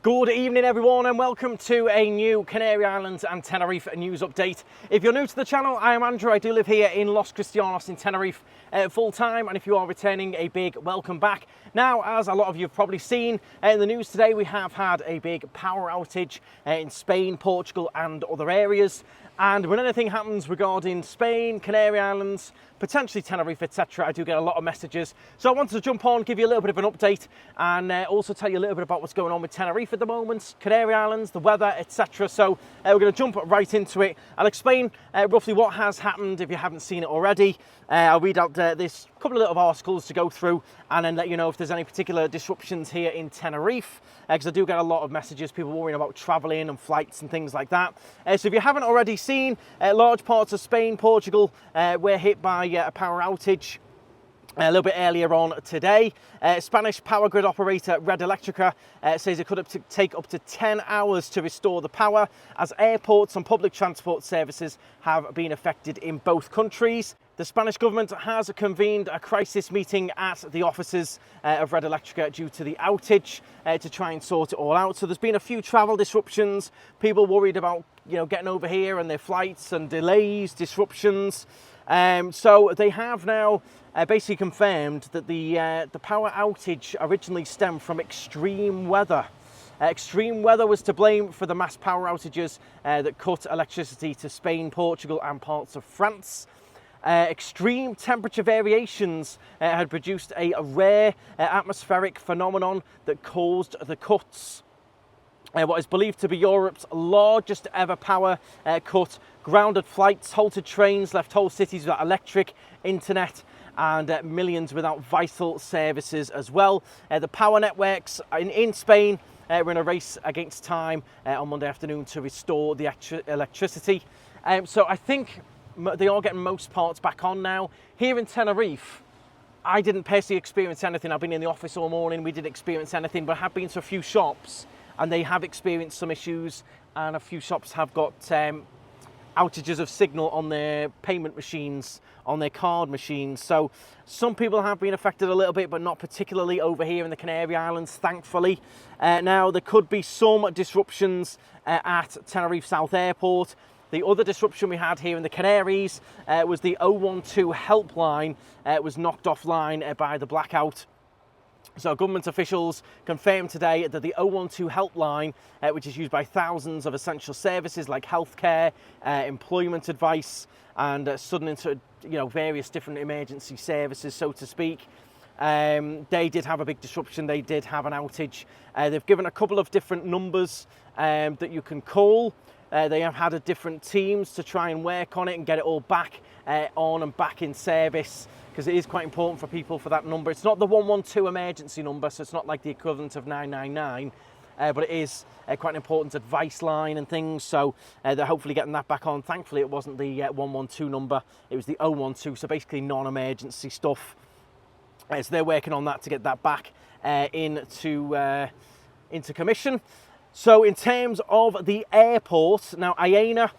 Good evening everyone and welcome to a new Canary Islands and Tenerife news update. If you're new to the channel, I am Andrew. I do live here in Los Cristianos in Tenerife full time, and if you are returning, a big welcome back. Now, as a lot of you have probably seen in the news today, we have had a big power outage in Spain, Portugal and other areas. And when anything happens regarding Spain, Canary Islands, potentially Tenerife, etc., I do get a lot of messages. So I wanted to jump on, give you a little bit of an update, and also tell you a little bit about what's going on with Tenerife at the moment, Canary Islands, the weather, etc. So we're going to jump right into it. I'll explain roughly what has happened if you haven't seen it already. I'll read out this couple of little articles to go through and then let you know if there's any particular disruptions here in Tenerife, because I do get a lot of messages, people worrying about travelling and flights and things like that. So if you haven't already seen, large parts of Spain, Portugal were hit by a power outage a little bit earlier on today. Spanish power grid operator Red Electrica says it could take up to 10 hours to restore the power, as airports and public transport services have been affected in both countries. The Spanish government has convened a crisis meeting at the offices of Red Electrica due to the outage to try and sort it all out. So there's been a few travel disruptions, people worried about getting over here and their flights, and delays, disruptions. So they have now basically confirmed that the power outage originally stemmed from extreme weather. Extreme weather was to blame for the mass power outages that cut electricity to Spain, Portugal and parts of France. Extreme temperature variations had produced a rare atmospheric phenomenon that caused the cuts. What is believed to be Europe's largest ever power cut grounded flights, halted trains, left whole cities without electric, internet and millions without vital services as well. The power networks in Spain were in a race against time on Monday afternoon to restore the electricity. So I think they are getting most parts back on now. Here in Tenerife, I didn't personally experience anything. I've been in the office all morning, we didn't experience anything, but I have been to a few shops and they have experienced some issues, and a few shops have got outages of signal on their payment machines, on their card machines. So some people have been affected a little bit, but not particularly over here in the Canary Islands, thankfully. Now, there could be some disruptions at Tenerife South Airport. The other disruption we had here in the Canaries was the 012 helpline was knocked offline by the blackout. So government officials confirmed today that the 012 helpline, which is used by thousands of essential services like healthcare, employment advice and various different emergency services, so to speak, they did have a big disruption. They did have an outage. They've given a couple of different numbers that you can call. They have had different teams to try and work on it and get it all back on and back in service, because it is quite important for people for that number. It's not the 112 emergency number, so it's not like the equivalent of 999, but it is quite an important advice line and things, so they're hopefully getting that back on. Thankfully, it wasn't the 112 number, it was the 012, so basically non-emergency stuff. So they're working on that to get that back into commission. So in terms of the airport, now Aena,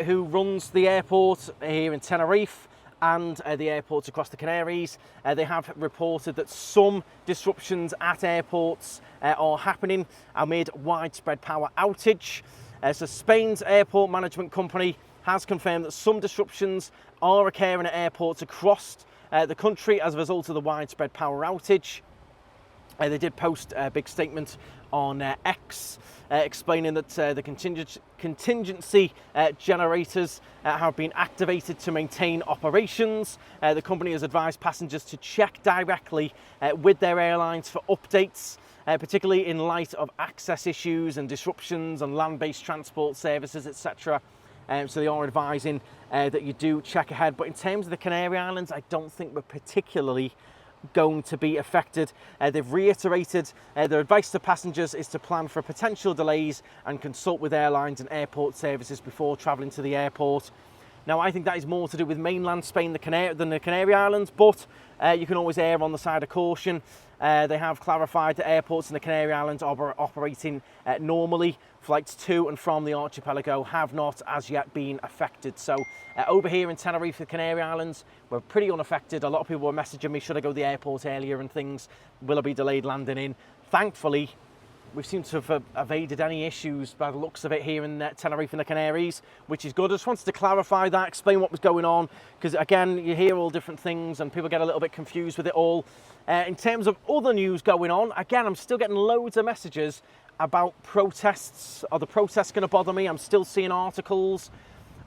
who runs the airport here in Tenerife and the airports across the Canaries, they have reported that some disruptions at airports are happening amid widespread power outage. So Spain's airport management company has confirmed that some disruptions are occurring at airports across the country as a result of the widespread power outage. They did post a big statement on X explaining that the contingency generators have been activated to maintain operations. The company has advised passengers to check directly with their airlines for updates, particularly in light of access issues and disruptions on land-based transport services, etc. So they are advising that you do check ahead. But in terms of the Canary Islands, I don't think we're particularly going to be affected. They've reiterated their advice to passengers is to plan for potential delays and consult with airlines and airport services before travelling to the airport. Now, I think that is more to do with mainland Spain than the Canary Islands, but you can always err on the side of caution. They have clarified that airports in the Canary Islands are operating normally. Flights to and from the archipelago have not as yet been affected. So over here in Tenerife, the Canary Islands, we're pretty unaffected. A lot of people were messaging me, should I go to the airport earlier and things? Will I be delayed landing in? Thankfully, We seem to have evaded any issues by the looks of it here in Tenerife and the Canaries, which is good. I just wanted to clarify that, explain what was going on, because again, you hear all different things and people get a little bit confused with it all. In terms of other news going on, again, I'm still getting loads of messages about protests. Are the protests going to bother me? I'm still seeing articles,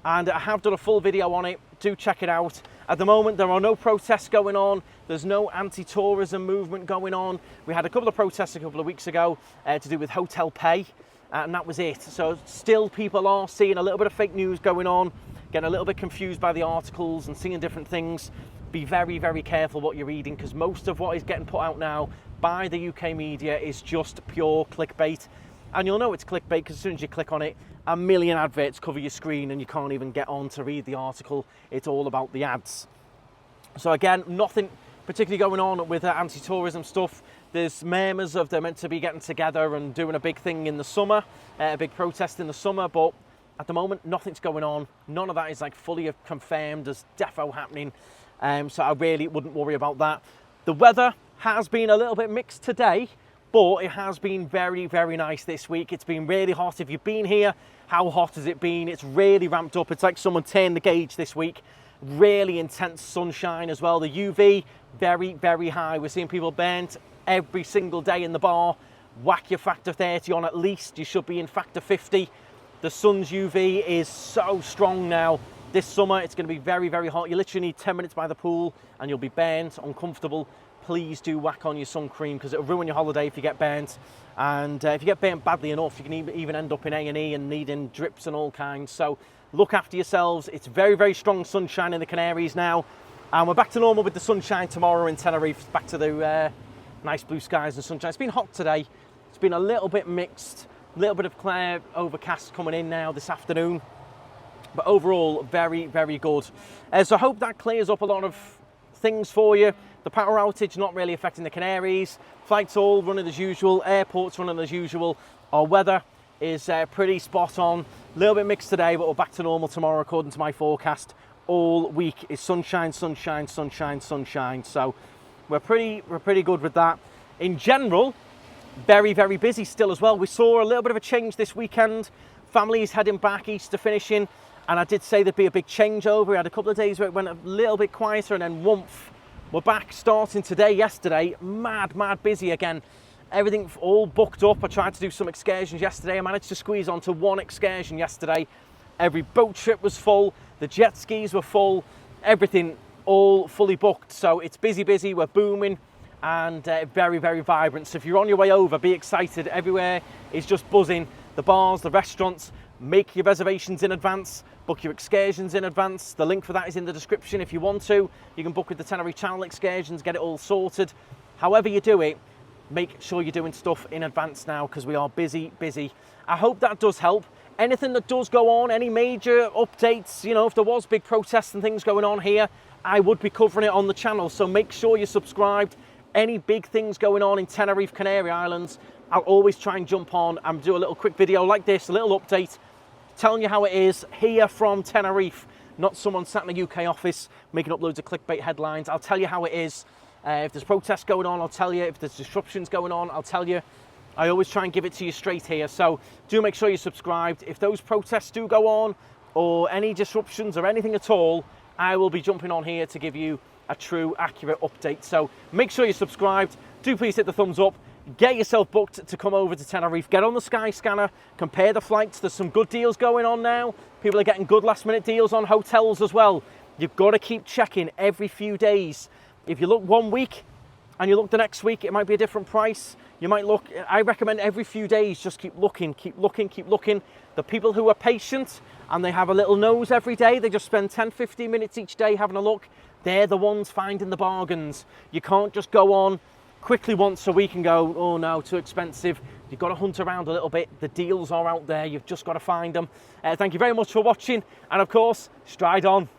and I have done a full video on it. Do check it out. At the moment, there are no protests going on. There's no anti-tourism movement going on. We had a couple of protests a couple of weeks ago to do with hotel pay, and that was it. So still people are seeing a little bit of fake news going on, getting a little bit confused by the articles and seeing different things. Be very, very careful what you're reading, because most of what is getting put out now by the UK media is just pure clickbait. And you'll know it's clickbait because as soon as you click on it, a million adverts cover your screen and you can't even get on to read the article. It's all about the ads. So again, nothing particularly going on with anti-tourism stuff. There's murmurs of they're meant to be getting together and doing a big thing in the summer, a big protest in the summer, but at the moment, nothing's going on. None of that is like fully confirmed. There's defo happening. So I really wouldn't worry about that. The weather has been a little bit mixed today, but it has been very, very nice this week. It's been really hot. If you've been here, how hot has it been? It's really ramped up. It's like someone turned the gauge this week. Really intense sunshine as well. The UV, very, very high. We're seeing people burnt every single day in the bar. Whack your factor 30 on at least. You should be in factor 50. The sun's UV is so strong now. This summer, it's going to be very, very hot. You literally need 10 minutes by the pool and you'll be burnt, uncomfortable. Please do whack on your sun cream because it'll ruin your holiday if you get burnt. And if you get burnt badly enough, you can even end up in A&E and needing drips and all kinds. So look after yourselves. It's very, very strong sunshine in the Canaries now. And we're back to normal with the sunshine tomorrow in Tenerife. Back to the nice blue skies and sunshine. It's been hot today. It's been a little bit mixed. A little bit of clear overcast coming in now this afternoon. But overall, very, very good. So I hope that clears up a lot of things for you. The power outage not really affecting the Canaries. Flights all running as usual. Airports running as usual. Our weather is pretty spot on. A little bit mixed today, but we're back to normal tomorrow according to my forecast. All week is sunshine, sunshine, sunshine, sunshine. So we're pretty good with that. In general, very, very busy still as well. We saw a little bit of a change this weekend. Families heading back, Easter finishing. And I did say there'd be a big changeover. We had a couple of days where it went a little bit quieter and then woomph. We're back starting today, yesterday. Mad busy again. Everything all booked up. I tried to do some excursions yesterday. I managed to squeeze onto one excursion yesterday. Every boat trip was full. The jet skis were full. Everything all fully booked. So it's busy. We're booming and very, very vibrant. So if you're on your way over, be excited. Everywhere is just buzzing. The bars, the restaurants. Make your reservations in advance, book your excursions in advance. The link for that is in the description if you want to. You can book with the Tenerife Channel excursions, get it all sorted. However you do it, make sure you're doing stuff in advance now because we are busy. I hope that does help. Anything that does go on, any major updates, you know, if there was big protests and things going on here, I would be covering it on the channel. So make sure you're subscribed. Any big things going on in Tenerife, Canary Islands, I'll always try and jump on and do a little quick video like this, a little update, telling you how it is here from Tenerife, not someone sat in a UK office making up loads of clickbait headlines. I'll tell you how it is. If there's protests going on, I'll tell you. If there's disruptions going on, I'll tell you. I always try and give it to you straight here. So do make sure you're subscribed. If those protests do go on or any disruptions or anything at all, I will be jumping on here to give you a true, accurate update. So make sure you're subscribed. Do please hit the thumbs up. Get yourself booked to come over to Tenerife. Get on the Sky Scanner, compare the flights. There's some good deals going on now. People are getting good last minute deals on hotels as well. You've got to keep checking every few days. If you look one week and you look the next week, it might be a different price. You might look, I recommend every few days, just keep looking. The people who are patient and they have a little nose every day, they just spend 10, 15 minutes each day having a look. They're the ones finding the bargains. You can't just go on quickly once a week and go, oh no, too expensive. You've got to hunt around a little bit. The deals are out there. You've just got to find them. Thank you very much for watching. And of course, stride on.